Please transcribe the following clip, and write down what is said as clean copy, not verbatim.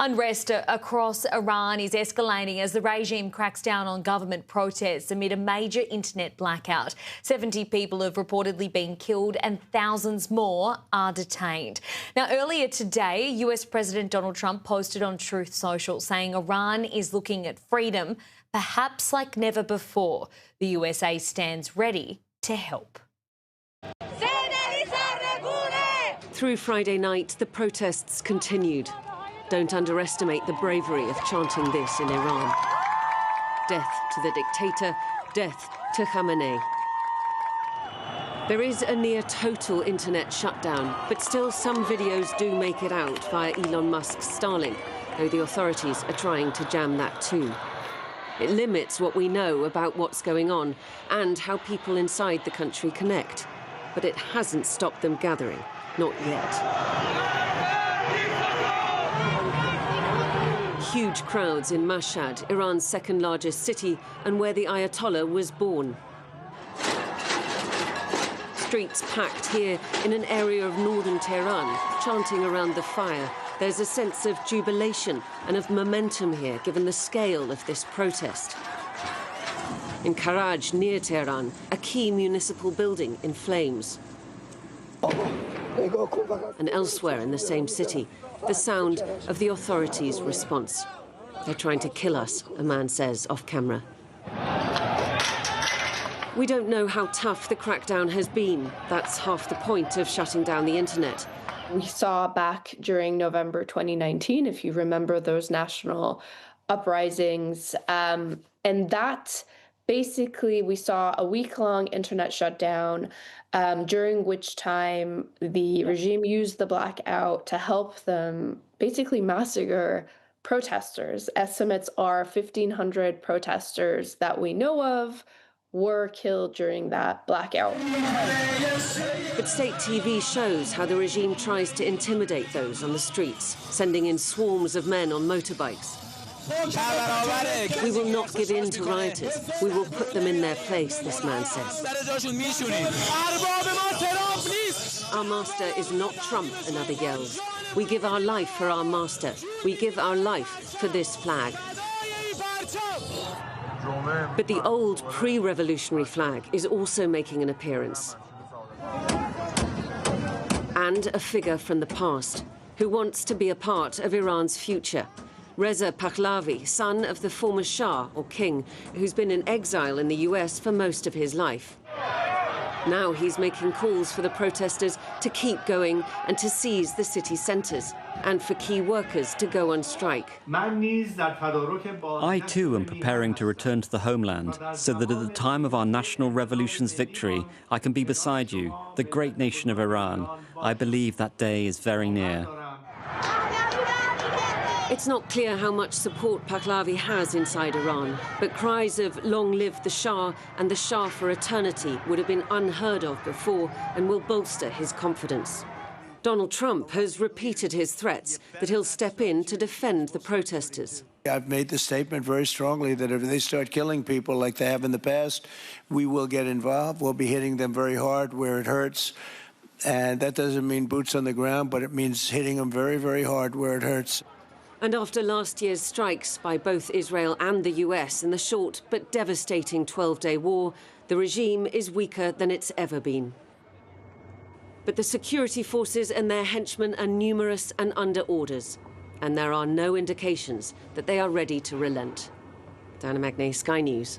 Unrest across Iran is escalating as the regime cracks down on government protests amid a major internet blackout. 70 people have reportedly been killed and thousands more are detained. Now, earlier today, US President Donald Trump posted on Truth Social saying Iran is looking at freedom, perhaps like never before. The USA stands ready to help. Through Friday night, the protests continued. Don't underestimate the bravery of chanting this in Iran. Death to the dictator, death to Khamenei. There is a near total internet shutdown, but still some videos do make it out via Elon Musk's Starlink, though the authorities are trying to jam that too. It limits what we know about what's going on and how people inside the country connect. But it hasn't stopped them gathering, not yet. Huge crowds in Mashhad, Iran's second largest city, and where the Ayatollah was born. Streets packed here in an area of northern Tehran, chanting around the fire. There's a sense of jubilation and of momentum here, given the scale of this protest. In Karaj, near Tehran, a key municipal building in flames. And elsewhere in the same city, the sound of the authorities' response. They're trying to kill us, a man says off camera. We don't know how tough the crackdown has been. That's half the point of shutting down the internet. We saw back during November 2019, if you remember those national uprisings, and that basically we saw a week-long internet shutdown, during which time the regime used the blackout to help them basically massacre protesters. Estimates are 1,500 protesters that we know of were killed during that blackout. But state TV shows how the regime tries to intimidate those on the streets, sending in swarms of men on motorbikes. We will not give in to rioters. We will put them in their place, this man says. Our master is not Trump, another yells. We give our life for our master. We give our life for this flag. But the old pre-revolutionary flag is also making an appearance. And a figure from the past who wants to be a part of Iran's future. Reza Pahlavi, son of the former Shah, or king, who's been in exile in the US for most of his life. Now he's making calls for the protesters to keep going and to seize the city centres, and for key workers to go on strike. I too am preparing to return to the homeland, so that at the time of our national revolution's victory, I can be beside you, the great nation of Iran. I believe that day is very near. It's not clear how much support Pahlavi has inside Iran, but cries of "Long live the Shah" and "the Shah for eternity" would have been unheard of before and will bolster his confidence. Donald Trump has repeated his threats that he'll step in to defend the protesters. I've made the statement very strongly that if they start killing people like they have in the past, we will get involved. We'll be hitting them very hard where it hurts. And that doesn't mean boots on the ground, but it means hitting them very, very hard where it hurts. And after last year's strikes by both Israel and the US in the short but devastating 12-day war, the regime is weaker than it's ever been. But the security forces and their henchmen are numerous and under orders, and there are no indications that they are ready to relent. Diana Magnay, Sky News.